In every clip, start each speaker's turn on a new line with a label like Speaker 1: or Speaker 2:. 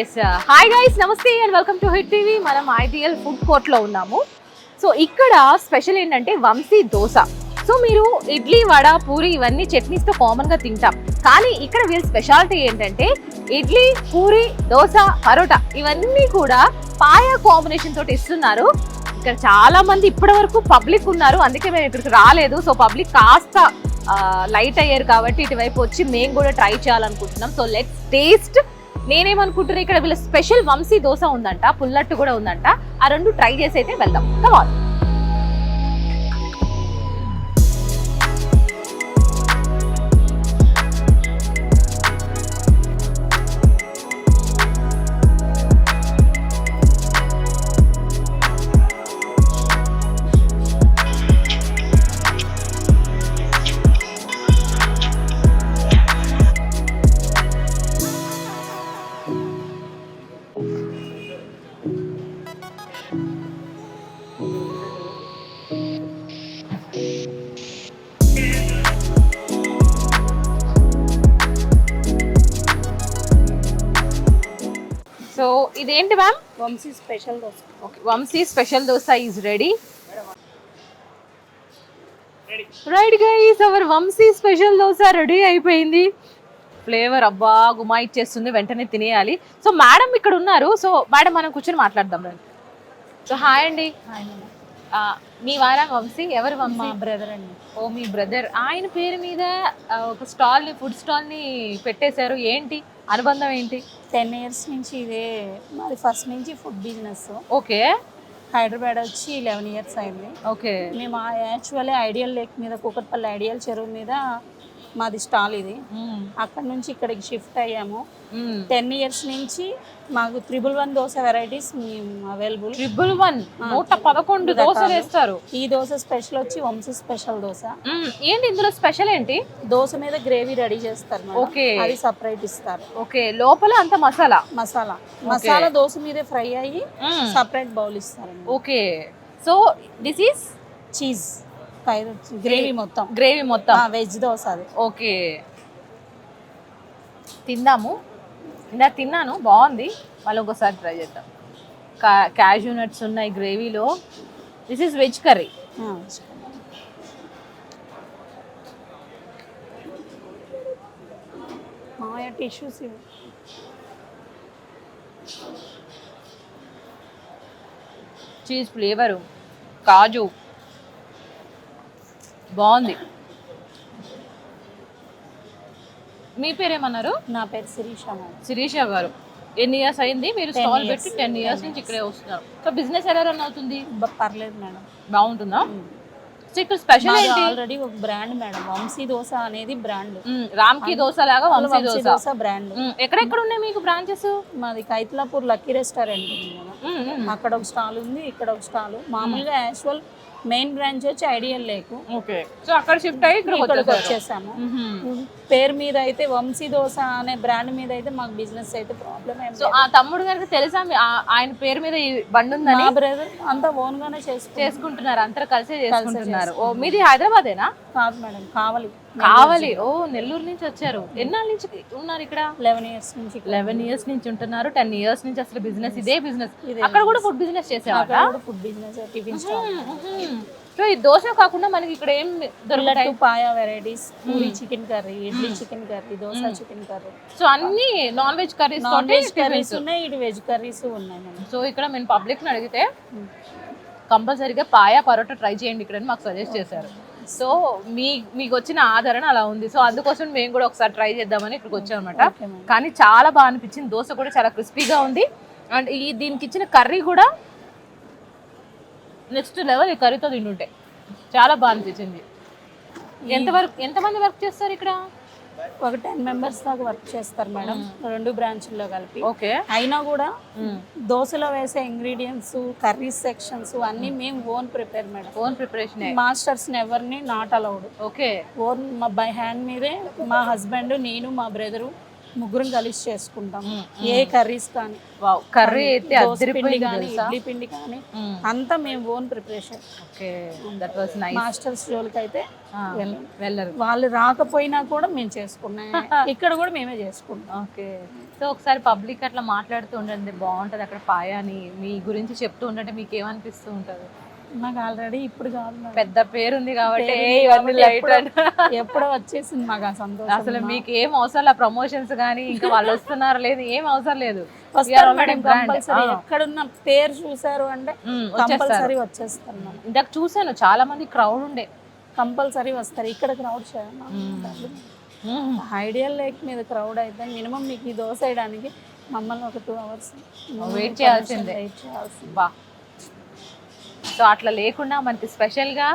Speaker 1: Yes hi guys, నమస్తే and welcome to hit TV. మనం IDL food కోర్ట్లో ఉన్నాము. So ఇక్కడ స్పెషల్ ఏంటంటే వంశీ దోశ. సో మీరు ఇడ్లీ, వడ, పూరి ఇవన్నీ చట్నీస్తో కామన్గా తింటాం, కానీ ఇక్కడ వీళ్ళ స్పెషాలిటీ ఏంటంటే ఇడ్లీ, పూరి, దోశ, పరోటా ఇవన్నీ కూడా పాయ కాంబినేషన్ తోటి ఇస్తున్నారు. ఇక్కడ చాలా మంది ఇప్పటి వరకు పబ్లిక్ ఉన్నారు, అందుకే మేము ఇక్కడికి రాలేదు. సో పబ్లిక్ కాస్త లైట్ అయ్యారు కాబట్టి ఇటువైపు వచ్చి మేము కూడా ట్రై చేయాలనుకుంటున్నాం. So let's taste. నేనేమనుకుంటున్నా, ఇక్కడ వీళ్ళ స్పెషల్ వంశీ దోశ ఉందంట, పుల్లట్టు కూడా ఉందంట. ఆ రెండు ట్రై చేసి అయితే వెళ్దాం. Come on. సో ఇదేంటి ma'am?
Speaker 2: Vamshi special dosa.
Speaker 1: Okay, Vamshi special dosa is ready. Right guys, our Vamshi special dosa ready అయిపోయింది. ఫ్లేవర్ అబ్బా గుమా ఇచ్చేస్తుంది, వెంటనే తినేయాలి. సో మేడం ఇక్కడ ఉన్నారు. సో మేడం మనం కూర్చొని మాట్లాడదాం రండి. సో హాయ్ అండి. మీ వారా వంశీ? ఎవరు వంశీ?
Speaker 2: మా బ్రదర్ అండి.
Speaker 1: ఓ మీ బ్రదర్. ఆయన పేరు మీద ఒక స్టాల్ని, ఫుడ్ స్టాల్ని పెట్టేశారు. ఏంటి అనుబంధం ఏంటి?
Speaker 2: 10 years నుంచి ఇదే మాది. ఫస్ట్ నుంచి ఫుడ్ బిజినెస్.
Speaker 1: ఓకే.
Speaker 2: హైదరాబాద్ వచ్చి 11 years అయింది.
Speaker 1: ఓకే.
Speaker 2: మేము యాక్చువల్లీ ఐడియల్ లేక్ మీద, కూకట్పల్లి ఐడియల్ చెరువు మీద మాది స్టాల్ ఇది. అక్కడ నుంచి ఇక్కడికి షిఫ్ట్ అయ్యాము. 10 years నుంచి మాకు 111 దోశ వెరైటీస్ అవైలబుల్.
Speaker 1: 111 111 దోశలు వేస్తారు.
Speaker 2: ఈ దోశ స్పెషల్ వచ్చి వంశీ స్పెషల్ దోశ.
Speaker 1: ఏంటి ఇందులో స్పెషల్ ఏంటి?
Speaker 2: దోశ మీద గ్రేవీ రెడీ చేస్తారు.
Speaker 1: ఓకే,
Speaker 2: అది సపరేట్ ఇస్తారు.
Speaker 1: ఓకే, లోపల అంత మసాలా
Speaker 2: మసాలా దోశ మీదే ఫ్రై అయ్యి సపరేట్ బౌల్ ఇస్తారు.
Speaker 1: Okay. So this is
Speaker 2: cheese gravy మొత్తం వెజ్ దోశ అది.
Speaker 1: ఓకే, తిందాము. ఇందా తిన్నాను, బాగుంది. మళ్ళీ ఒకసారి ట్రై చేద్దాం. క్యాష్యూ నట్స్ ఉన్నాయి గ్రేవీలో. This is veg curry.
Speaker 2: మాయా టిష్యూస్
Speaker 1: చీజ్ ఫ్లేవరు, కాజు బాగుంది. మీ పేరేమన్నారు?
Speaker 2: నా పేరు శిరీష.
Speaker 1: శిరీష గారు, ఎన్ని ఇయర్స్ అయింది మీరు స్టాల్ పెట్టి? 10 years నుంచి ఇక్కడే వస్తున్నారు. సో బిజినెస్ ఎలా రన్ అవుతుంది?
Speaker 2: పర్లేదు మేడం,
Speaker 1: బాగుంటుందా? సో ఇక్కడ స్పెషల్ ఏంటి?
Speaker 2: ఆల్రెడీ ఒక బ్రాండ్ మేడం, వంశీ దోశ అనేది బ్రాండ్.
Speaker 1: రామ్కి దోశ లాగా వంశీ దోశ
Speaker 2: బ్రాండ్.
Speaker 1: ఎక్కడెక్కడ ఉన్నాయి మీకు బ్రాంచెస్?
Speaker 2: మాది కైతలాపూర్ లక్కీ రెస్టారెంట్ ఉంది కదా, అక్కడ ఒక స్టాల్ ఉంది, ఇక్కడ ఒక స్టాల్. మామూలుగా యాక్చువల్ మెయిన్ బ్రాంచ్ వచ్చి ఐడియల్ లేక్.
Speaker 1: ఓకే. సో అక్కడ షిఫ్ట్ అయ్యి ఇక్కడికి
Speaker 2: వచ్చేసాము. పేరు మీద అయితే వంశీ దోశ అనే బ్రాండ్ మీద అయితే మాకు బిజినెస్ అయితే ప్రాబ్లం ఏం.
Speaker 1: సో ఆ తమ్ముడు గారికి తెలుసా ఆయన పేరు మీద ఈ బండి ఉందని?
Speaker 2: మా బ్రదర్ అంతా ఓన్ గానే
Speaker 1: చేసుకుంటున్నారు, అందరూ కలిసే చేసుకుంటున్నారు. ఓ మీది హైదరాబాదేనా?
Speaker 2: కాదు మేడం, కావాలి.
Speaker 1: ఓ నెల్లూరు నుంచి వచ్చారు. ఎన్నాళ్ళ నుంచి ఉన్నారు ఇక్కడ?
Speaker 2: 11 years నుంచి.
Speaker 1: 11 years నుంచి ఉంటున్నారు. 10 years నుంచి అసలు బిజినెస్ ఇదే బిజినెస్. అక్కడ కూడా ఫుడ్ బిజినెస్ చేసేవాళ్ళ?
Speaker 2: Food business, tiffin stall.
Speaker 1: So ఈ దోశ కాకుండా మనకి ఇక్కడ ఏం దొరుకుతాయి?
Speaker 2: Paya varieties, puri chicken curry, idli chicken curry, dosa chicken curry.
Speaker 1: So అన్ని నాన్ వెజ్ కర్రీస్
Speaker 2: ఉన్నాయి, ఇటు వెజ్ కర్రీస్ ఉన్నాయి.
Speaker 1: సో ఇక్కడ మేము పబ్లిక్ని అడిగితే కంపల్సరీగా పాయా పరోటా ట్రై చేయండి ఇక్కడ అని మాకు సజెస్ట్ చేశారు. సో మీకు వచ్చిన ఆదరణ అలా ఉంది. సో అందుకోసం మేము కూడా ఒకసారి ట్రై చేద్దామని ఇక్కడికి వచ్చాం అనమాట. కానీ చాలా బాగా అనిపించింది. దోశ కూడా చాలా క్రిస్పీగా ఉంది. అండ్ దీనికి ఇచ్చిన కర్రీ కూడా నెక్స్ట్ లెవెల్. ఈ కర్రీతో తింటుంటే చాలా బాగా అనిపించింది. ఎంతమంది వర్క్ చేస్తారు ఇక్కడ?
Speaker 2: ఒక 10 members దాకా వర్క్ చేస్తారు మేడం, 2 బ్రాంచ్ల్లో కలిపి.
Speaker 1: ఓకే.
Speaker 2: అయినా కూడా దోశలో వేసే ఇంగ్రీడియంట్స్, కర్రీస్ సెక్షన్స్ అన్ని మేము own prepare madam.
Speaker 1: Own preparation.
Speaker 2: Masters ఎవరిని not allowed.
Speaker 1: Okay.
Speaker 2: Own by hand మీదే మా హస్బెండ్, నేను, మా బ్రదరు ముగ్గురం కలిసి చేసుకుంటాం. ఏ కర్రీస్ కానీ,
Speaker 1: వావ్, కర్రీ అయితే
Speaker 2: దోస పిండి
Speaker 1: అదిరిపోయింది
Speaker 2: కానీ,
Speaker 1: తెలుసా?
Speaker 2: ఇడ్లీ పిండి కానీ అంతా మేము own preparation.
Speaker 1: Okay, that was nice.
Speaker 2: Masters జోలికి అయితే
Speaker 1: వెళ్ళరు,
Speaker 2: వాళ్ళు రాకపోయినా కూడా మేము చేసుకున్నాం. ఇక్కడ కూడా మేమే చేసుకుంటాం.
Speaker 1: ఓకే. సో ఒకసారి పబ్లిక్ అట్లా మాట్లాడుతూ ఉండండి, బాగుంటది అక్కడ పాయాని మీ గురించి చెప్తూ ఉండంటే మీకు ఏమనిపిస్తూ ఉంటది?
Speaker 2: మాకు ఆల్రెడీ ఇప్పుడు కాదు,
Speaker 1: పెద్ద పేరుంది కాబట్టి ఇవన్నీ లైట్
Speaker 2: ఎప్పుడో వచ్చేసింది మాకు ఆ సంతోషం.
Speaker 1: అసలు మీకు ఏం అవసరం లేదు, ప్రమోషన్స్ కానీ ఇంకా వాళ్ళు వస్తున్నారు లేదు, ఏం అవసరం లేదు.
Speaker 2: ఎక్కడున్న పేరు చూసారు అంటే కంపల్సరీ వచ్చేస్తారు.
Speaker 1: ఇందాక చూసాను చాలా మంది క్రౌడ్ ఉండే,
Speaker 2: కంపల్సరీ వస్తారు. ఇక్కడ క్రౌడ్ ఐడియల్ లేక్ మీద క్రౌడ్ అయితే మినిమం మీకు ఈ దోశ వేయడానికి మమ్మల్ని ఒక 2 hours
Speaker 1: వెయిట్ చేయాల్సిందే. బా, సో అట్లా లేకుండా మనకి స్పెషల్గా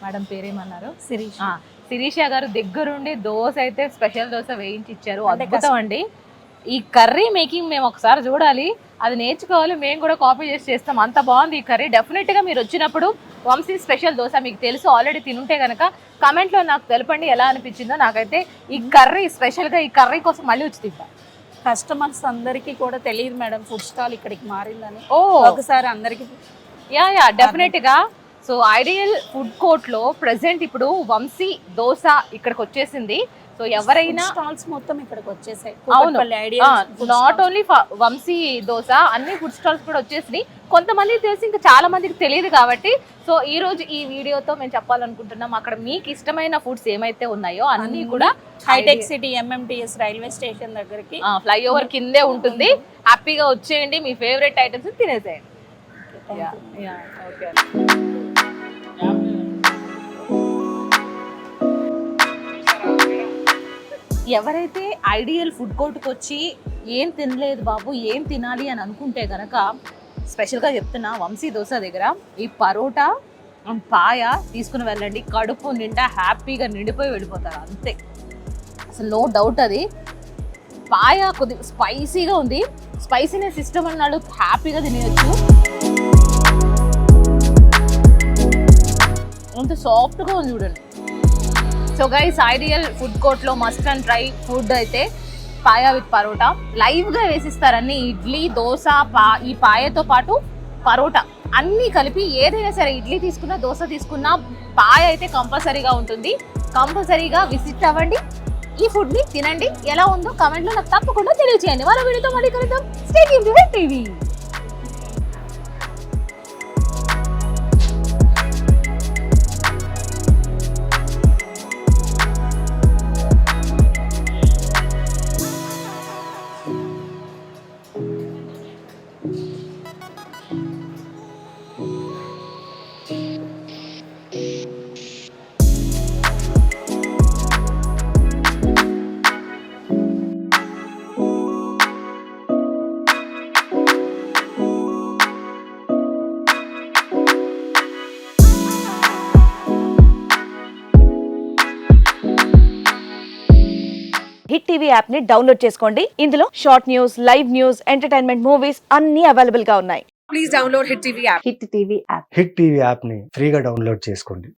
Speaker 1: మేడం పేరేమన్నారు, శిరీష గారు దగ్గరుండి దోశ అయితే స్పెషల్ దోశ వేయించి ఇచ్చారు. అద్భుతం అండి. ఈ కర్రీ మేకింగ్ మేము ఒకసారి చూడాలి, అది నేర్చుకోవాలి, మేము కూడా కాపీ చేసి చేస్తాం. అంత బాగుంది ఈ కర్రీ. డెఫినెట్గా మీరు వచ్చినప్పుడు వంశీ స్పెషల్ దోశ మీకు తెలుసు ఆల్రెడీ తినుంటే కనుక కమెంట్లో నాకు తెలపండి ఎలా అనిపించిందో. నాకైతే ఈ కర్రీ స్పెషల్గా ఈ కర్రీ కోసం మళ్ళీ వచ్చి తింటాం.
Speaker 2: కస్టమర్స్ అందరికీ కూడా తెలియదు మేడం ఫుడ్ స్టాల్ ఇక్కడికి మారిందని. ఒకసారి అందరికీ
Speaker 1: యా డెఫినెట్ గా. సో ఐడియల్ ఫుడ్ కోర్ట్ లో ప్రెసెంట్ ఇప్పుడు వంశీ దోశ ఇక్కడికి వచ్చేసింది. సో ఎవరైనా
Speaker 2: స్టాల్స్ మొత్తం ఇక్కడికి వచ్చేసాయి.
Speaker 1: అవును, నాట్ ఓన్లీ వంశీ దోశ, అన్ని ఫుడ్ స్టాల్స్ కూడా వచ్చేసినాయి. కొంతమందికి తెలిసి ఇంకా చాలా మందికి తెలియదు కాబట్టి సో ఈ రోజు ఈ వీడియోతో మేము చెప్పాలనుకుంటున్నాం, అక్కడ మీకు ఇష్టమైన ఫుడ్స్ ఏమైతే ఉన్నాయో అన్ని కూడా
Speaker 2: హైటెక్ సిటీ MMTS రైల్వే స్టేషన్ దగ్గరికి
Speaker 1: ఫ్లైఓవర్ కిందే ఉంటుంది. హ్యాపీగా వచ్చేయండి, మీ ఫేవరెట్ ఐటమ్స్ తినేసేయండి. ఎవరైతే ఐడియల్ ఫుడ్ కోర్ట్కి వచ్చి ఏం తినలేదు బాబు ఏం తినాలి అని అనుకుంటే కనుక స్పెషల్గా చెప్తున్నా, వంశీ దోశ దగ్గర ఈ పరోటా అండ్ పాయ తీసుకుని వెళ్ళండి. కడుపు నిండా హ్యాపీగా నిండిపోయి వెళ్ళిపోతారు అంతే, అసలు నో డౌట్. అది పాయ కొద్దిగా స్పైసీగా ఉంది, స్పైసీనెస్ ఇష్టం అన్నాడు హ్యాపీగా తినేయచ్చు. అంత సాఫ్ట్గా ఉంది చూడండి. సో గైస్, ఐడియల్ ఫుడ్ కోర్ట్లో మస్ట్ అండ్ ట్రై ఫుడ్ అయితే పాయా విత్ పరోటా. లైవ్గా వేసిస్తారన్ని ఇడ్లీ దోశ ఈ పాయతో పాటు పరోటా అన్నీ కలిపి. ఏదైనా సరే ఇడ్లీ తీసుకున్నా దోశ తీసుకున్నా పాయ అయితే కంపల్సరీగా ఉంటుంది. కంపల్సరీగా విజిట్ అవ్వండి, ఈ ఫుడ్ని తినండి. ఎలా ఉందో కమెంట్లో నాకు తప్పకుండా తెలియజేయండి. మరో వీడియోతో మళ్ళీ కలుద్దాం. Stay tuned to TV.
Speaker 3: Hit TV app ని డౌన్లోడ్ చేసుకోండి. ఇందులో short news, live news, entertainment movies అన్ని అవైలబుల్ గా ఉన్నాయి.
Speaker 4: Please download hit TV app.
Speaker 3: Hit TV app.
Speaker 5: Hit TV app ని ఫ్రీగా డౌన్లోడ్ చేసుకోండి.